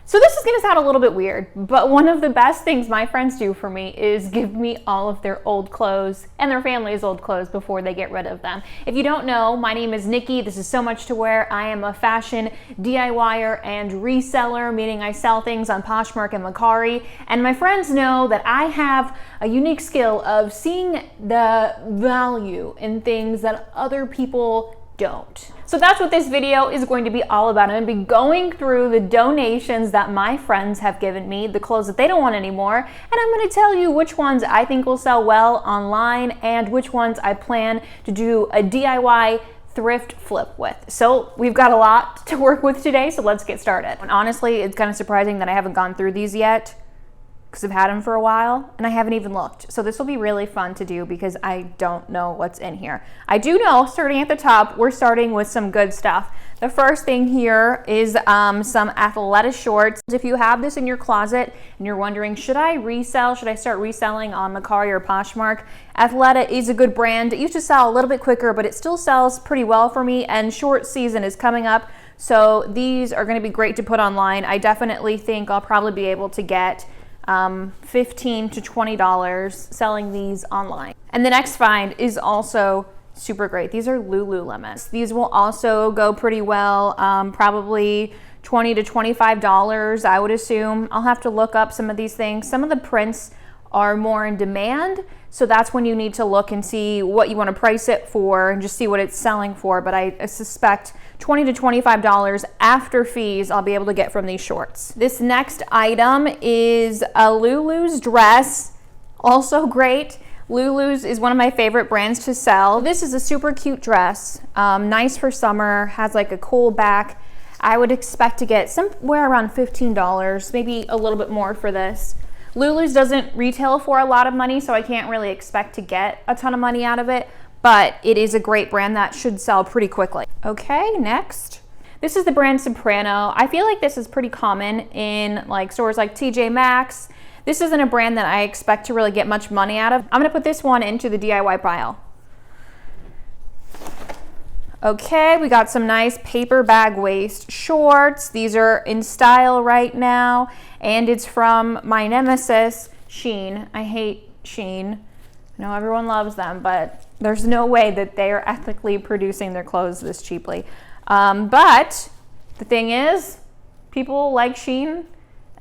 So this is gonna sound a little bit weird, but one of the best things my friends do for me is give me all of their old clothes and their family's old clothes before they get rid of them. If you don't know, my name is Nikki. This is So Much to Wear. I am a fashion DIYer and reseller, meaning I sell things on Poshmark and Mercari. And my friends know that I have a unique skill of seeing the value in things that other people don't. So that's what this video is going to be all about. I'm going to be going through the donations that my friends have given me, the clothes that they don't want anymore, and I'm going to tell you which ones I think will sell well online and which ones I plan to do a DIY thrift flip with. So we've got a lot to work with today, so let's get started. And honestly, it's kind of surprising that I haven't gone through these yet, because I've had them for a while and I haven't even looked. So this will be really fun to do because I don't know what's in here. I do know, starting at the top, we're starting with some good stuff. The first thing here is some Athleta shorts. If you have this in your closet and you're wondering, should I resell? Should I start reselling on Mercari or Poshmark? Athleta is a good brand. It used to sell a little bit quicker, but it still sells pretty well for me, and short season is coming up. So these are gonna be great to put online. I definitely think I'll probably be able to get $15 to $20 selling these online. And the next find is also super great. These are Lululemon. These will also go pretty well, probably $20 to $25, I would assume. I'll have to look up some of these things. Some of the prints are more in demand, so that's when you need to look and see what you want to price it for and just see what it's selling for. But I suspect $20 to $25 after fees I'll be able to get from these shorts. This next item is a Lulu's dress, also great. Lulu's is one of my favorite brands to sell. This is a super cute dress, nice for summer, has like a cool back. I would expect to get somewhere around $15, maybe a little bit more for this. Lulu's doesn't retail for a lot of money, so I can't really expect to get a ton of money out of it, but it is a great brand that should sell pretty quickly. Okay, next. This is the brand Soprano. I feel like this is pretty common in like stores like TJ Maxx. This isn't a brand that I expect to really get much money out of. I'm gonna put this one into the DIY pile. Okay, we got some nice paper bag waist shorts. These are in style right now, and it's from my nemesis, Shein. I hate Shein. I know everyone loves them, but there's no way that they are ethically producing their clothes this cheaply. But the thing is, people like Shein,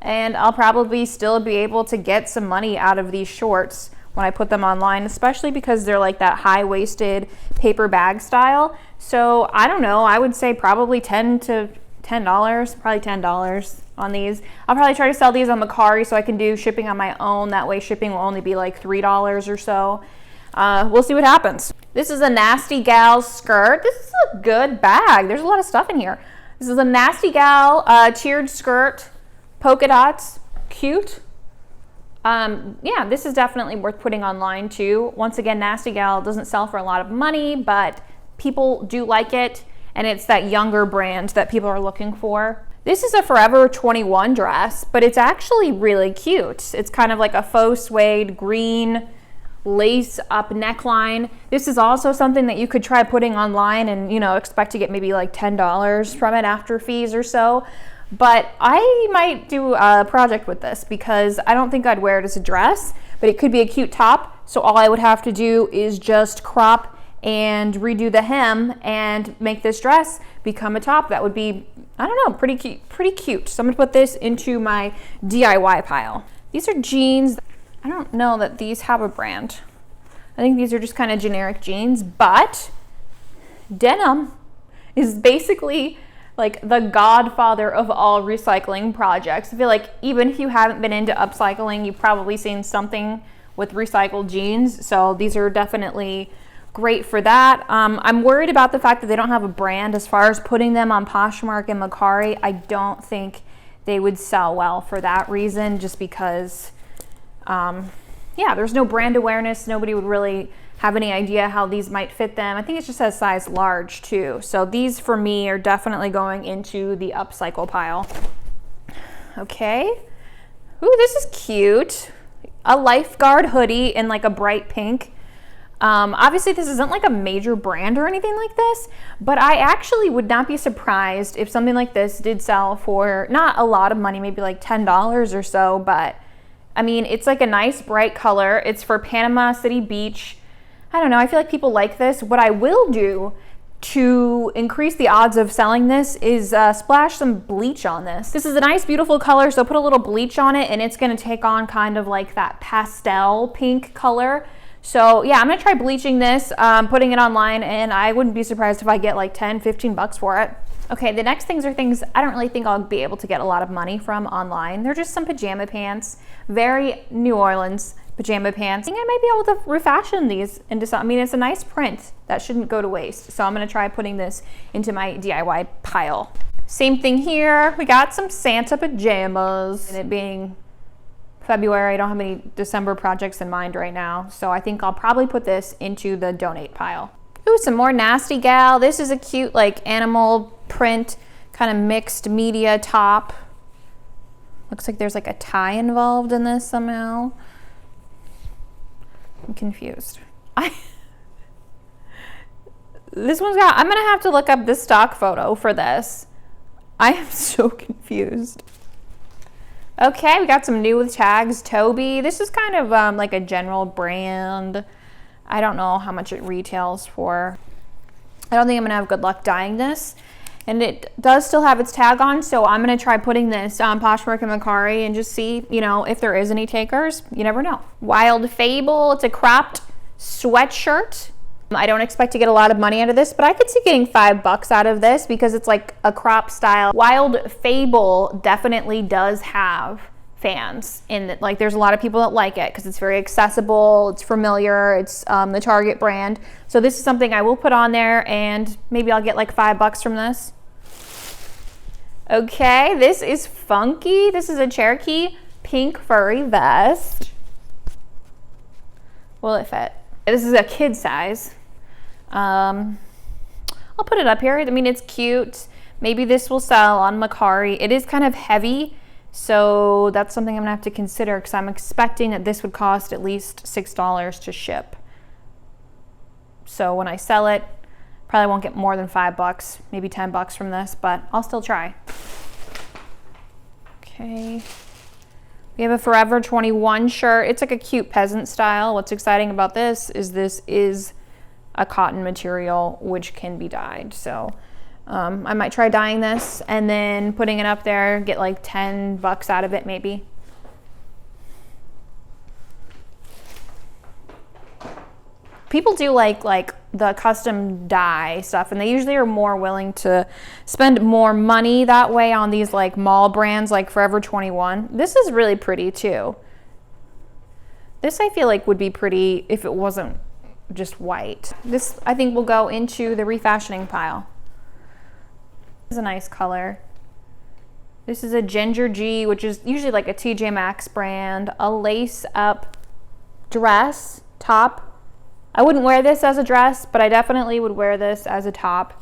and I'll probably still be able to get some money out of these shorts when I put them online, especially because they're like that high-waisted paper bag style. So I don't know, I would say probably $10 to $10, probably $10 on these. I'll probably try to sell these on Mercari so I can do shipping on my own. That way shipping will only be like $3 or so. We'll see what happens. This is a Nasty Gal skirt. This is a good bag. There's a lot of stuff in here. This is a Nasty Gal tiered skirt, polka dots, cute. Yeah, this is definitely worth putting online too. Once again, Nasty Gal doesn't sell for a lot of money, but people do like it, and it's that younger brand that people are looking for. This is a Forever 21 dress, but it's actually really cute. It's kind of like a faux suede green lace up neckline. This is also something that you could try putting online and, you know, expect to get maybe like $10 from it after fees or so. But I might do a project with this because I don't think I'd wear it as a dress, but it could be a cute top. So all I would have to do is just crop and redo the hem and make this dress become a top. That would be, I don't know, pretty cute. So I'm gonna put this into my DIY pile. These are jeans. I don't know that these have a brand. I think these are just kind of generic jeans, but denim is basically like the godfather of all recycling projects. I feel like even if you haven't been into upcycling, you've probably seen something with recycled jeans. So these are definitely great for that. I'm worried about the fact that they don't have a brand. As far as putting them on Poshmark and Mercari, I don't think they would sell well for that reason, just because, yeah, there's no brand awareness. Nobody would really have any idea how these might fit them. I think it just says size large too. So these for me are definitely going into the upcycle pile. Okay. Ooh, this is cute. A lifeguard hoodie in like a bright pink. Obviously this isn't like a major brand or anything like this, but I actually would not be surprised if something like this did sell for not a lot of money, maybe like $10 or so, but I mean, it's like a nice bright color. It's for Panama City Beach. I don't know, I feel like people like this. What I will do to increase the odds of selling this is splash some bleach on this. This is a nice, beautiful color, so put a little bleach on it and it's gonna take on kind of like that pastel pink color. So yeah, I'm gonna try bleaching this, putting it online, and I wouldn't be surprised if I get like 10, 15 bucks for it. Okay, the next things are things I don't really think I'll be able to get a lot of money from online. They're just some pajama pants, very New Orleans pajama pants. I think I might be able to refashion these into something. I mean, it's a nice print that shouldn't go to waste. So I'm gonna try putting this into my DIY pile. Same thing here. We got some Santa pajamas, and it being February, I don't have any December projects in mind right now, so I think I'll probably put this into the donate pile. Ooh, some more Nasty Gal. This is a cute like animal print, kind of mixed media top. Looks like there's like a tie involved in this somehow. I'm confused. This one's got, I'm gonna have to look up the stock photo for this. I am so confused. Okay, we got some new with tags, Toby. This is kind of like a general brand. I don't know how much it retails for. I don't think I'm gonna have good luck dyeing this. And it does still have its tag on, so I'm gonna try putting this on Poshmark and Mercari and just see, you know, if there is any takers. You never know. Wild Fable, it's a cropped sweatshirt. I don't expect to get a lot of money out of this, but I could see getting $5 out of this because it's like a crop style. Wild Fable definitely does have fans in it. Like there's a lot of people that like it because it's very accessible, it's familiar, it's the Target brand. So this is something I will put on there, and maybe I'll get like $5 from this. Okay, this is funky. This is a Cherokee pink furry vest. Will it fit? This is a kid size. I'll put it up here. I mean, it's cute. Maybe this will sell on Mercari. It is kind of heavy, so that's something I'm gonna have to consider because I'm expecting that this would cost at least $6 to ship. So when I sell it, probably won't get more than $5, maybe $10 from this, but I'll still try. Okay. We have a Forever 21 shirt. It's like a cute peasant style. What's exciting about this is a cotton material which can be dyed. So I might try dyeing this and then putting it up there, get like $10 out of it maybe. People do like the custom dye stuff, and they usually are more willing to spend more money that way on these like mall brands like Forever 21. This is really pretty too. This I feel like would be pretty if it wasn't just white. This I think will go into the refashioning pile. This is a nice color. This is a Ginger G, which is usually like a TJ Maxx brand, a lace up dress top. I wouldn't wear this as a dress, but I definitely would wear this as a top.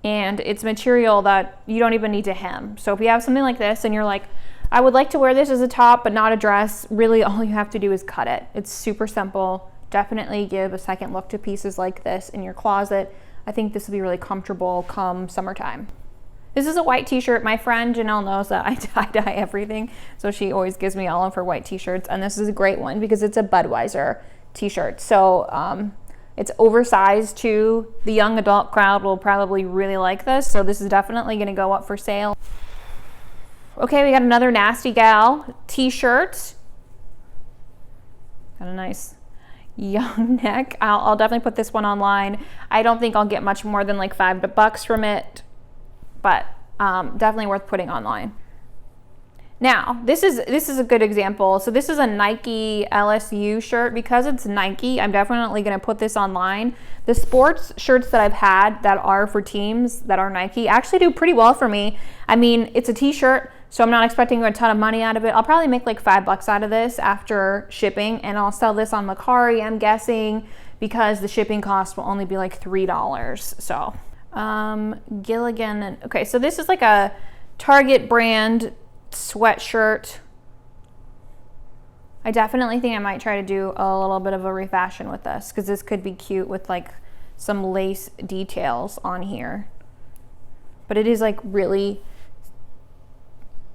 And it's material that you don't even need to hem. So if you have something like this and you're like, I would like to wear this as a top, but not a dress, really all you have to do is cut it. It's super simple. Definitely give a second look to pieces like this in your closet. I think this will be really comfortable come summertime. This is a white t-shirt. My friend Janelle knows that I tie-dye everything, so she always gives me all of her white t-shirts, and this is a great one because it's a Budweiser t-shirt. So it's oversized too. The young adult crowd will probably really like this, so this is definitely gonna go up for sale. Okay, we got another Nasty Gal t-shirt. Got a nice young neck. I'll definitely put this one online. I don't think I'll get much more than like $5 from it, but definitely worth putting online. Now, this is a good example. So this is a Nike LSU shirt. Because it's Nike, I'm definitely gonna put this online. The sports shirts that I've had that are for teams that are Nike actually do pretty well for me. I mean, it's a t-shirt, so I'm not expecting a ton of money out of it. I'll probably make like $5 out of this after shipping, and I'll sell this on Mercari, I'm guessing, because the shipping cost will only be like $3. So, Gilligan, okay, so this is like a Target brand sweatshirt. I definitely think I might try to do a little bit of a refashion with this, because this could be cute with like some lace details on here. But it is like really,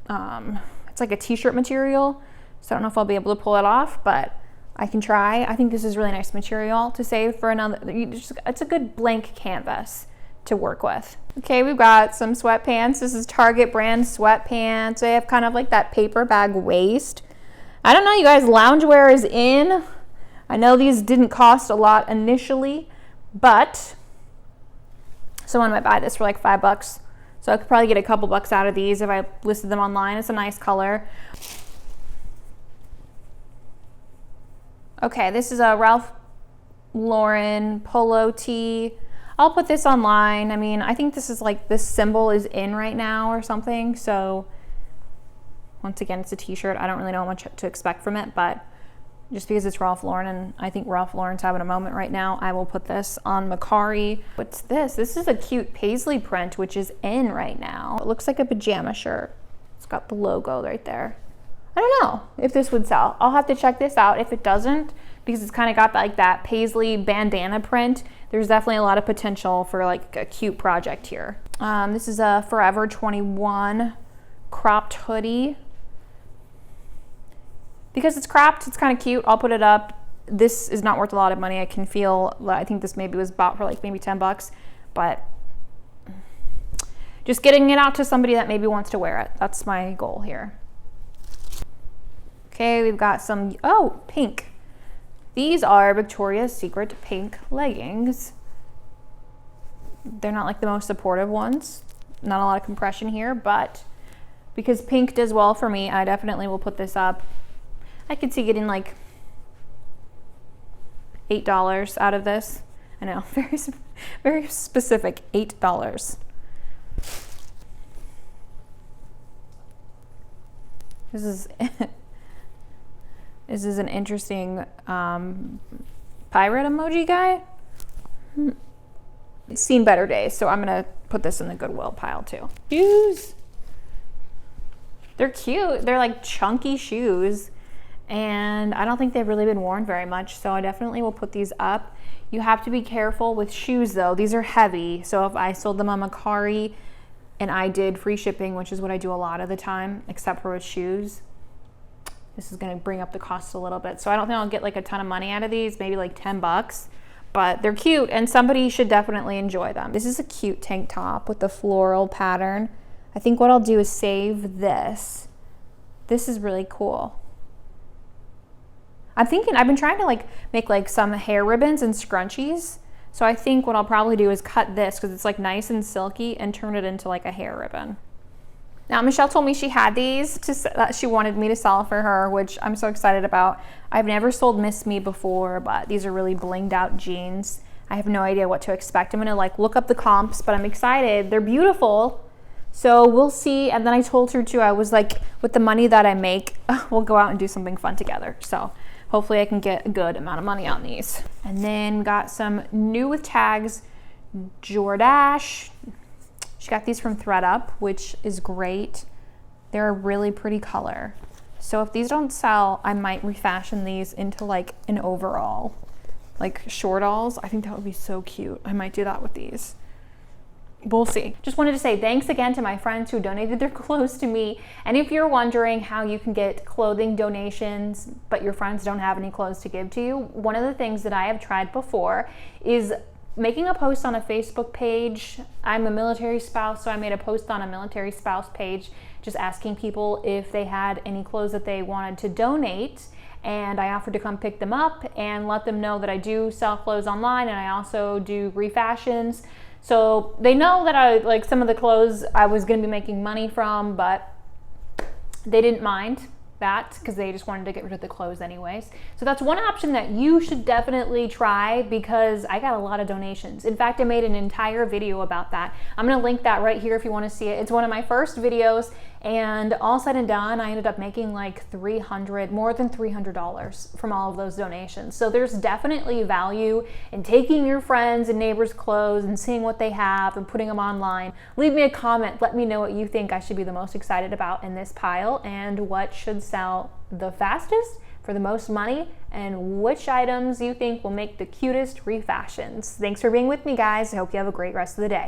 it's like a t-shirt material, so I don't know if I'll be able to pull it off, but I can try. I think this is really nice material to save for another, it's a good blank canvas to work with. Okay, we've got some sweatpants. This is Target brand sweatpants. They have kind of like that paper bag waist. I don't know, you guys, loungewear is in. I know these didn't cost a lot initially, but someone might buy this for like $5. So I could probably get a couple bucks out of these if I listed them online. It's a nice color. Okay, this is a Ralph Lauren polo tee. I'll put this online. I mean, I think this is like, this symbol is in right now or something. So once again, it's a t-shirt. I don't really know much to expect from it, but just because it's Ralph Lauren and I think Ralph Lauren's having a moment right now, I will put this on Mercari. What's this? This is a cute paisley print, which is in right now. It looks like a pajama shirt. It's got the logo right there. I don't know if this would sell. I'll have to check this out. If it doesn't, because it's kind of got like that paisley bandana print, there's definitely a lot of potential for like a cute project here. This is a Forever 21 cropped hoodie. Because it's cropped, it's kind of cute. I'll put it up. This is not worth a lot of money. I can feel, I think this maybe was bought for like maybe $10, but just getting it out to somebody that maybe wants to wear it. That's my goal here. Okay, we've got some, oh, pink. These are Victoria's Secret pink leggings. They're not like the most supportive ones. Not a lot of compression here, but because pink does well for me, I definitely will put this up. I could see getting like $8 out of this. I know, very specific, $8. This is this is an interesting pirate emoji guy. It's seen better days, so I'm gonna put this in the Goodwill pile too. Shoes. They're cute. They're like chunky shoes, and I don't think they've really been worn very much, so I definitely will put these up. You have to be careful with shoes though. These are heavy, so if I sold them on Mercari and I did free shipping, which is what I do a lot of the time, except for with shoes, this is gonna bring up the cost a little bit. So I don't think I'll get like a ton of money out of these, maybe like $10, but they're cute and somebody should definitely enjoy them. This is a cute tank top with the floral pattern. I think what I'll do is save this. This is really cool. I'm thinking, I've been trying to like make like some hair ribbons and scrunchies. So I think what I'll probably do is cut this because it's like nice and silky and turn it into like a hair ribbon. Now, Michelle told me she had these that she wanted me to sell for her, which I'm so excited about. I've never sold Miss Me before, but these are really blinged out jeans. I have no idea what to expect. I'm gonna like look up the comps, but I'm excited. They're beautiful. So we'll see. And then I told her too, I was like, with the money that I make, we'll go out and do something fun together. So hopefully I can get a good amount of money on these. And then got some new with tags, Jordache. She got these from ThreadUp, which is great. They're a really pretty color. So if these don't sell, I might refashion these into like an overall, like shortalls. I think that would be so cute. I might do that with these. We'll see. Just wanted to say thanks again to my friends who donated their clothes to me. And if you're wondering how you can get clothing donations, but your friends don't have any clothes to give to you, one of the things that I have tried before is making a post on a Facebook page. I'm a military spouse, so I made a post on a military spouse page just asking people if they had any clothes that they wanted to donate. And I offered to come pick them up and let them know that I do sell clothes online and I also do refashions. So they know that I like some of the clothes I was going to be making money from, but they didn't mind that because they just wanted to get rid of the clothes anyways. So that's one option that you should definitely try because I got a lot of donations. In fact, I made an entire video about that. I'm going to link that right here if you want to see it. It's one of my first videos, and all said and done, I ended up making like more than $300 from all of those donations. So there's definitely value in taking your friends and neighbors' clothes and seeing what they have and putting them online. Leave me a comment. Let me know what you think I should be the most excited about in this pile and what should sell the fastest for the most money and which items you think will make the cutest refashions. Thanks for being with me, guys. I hope you have a great rest of the day.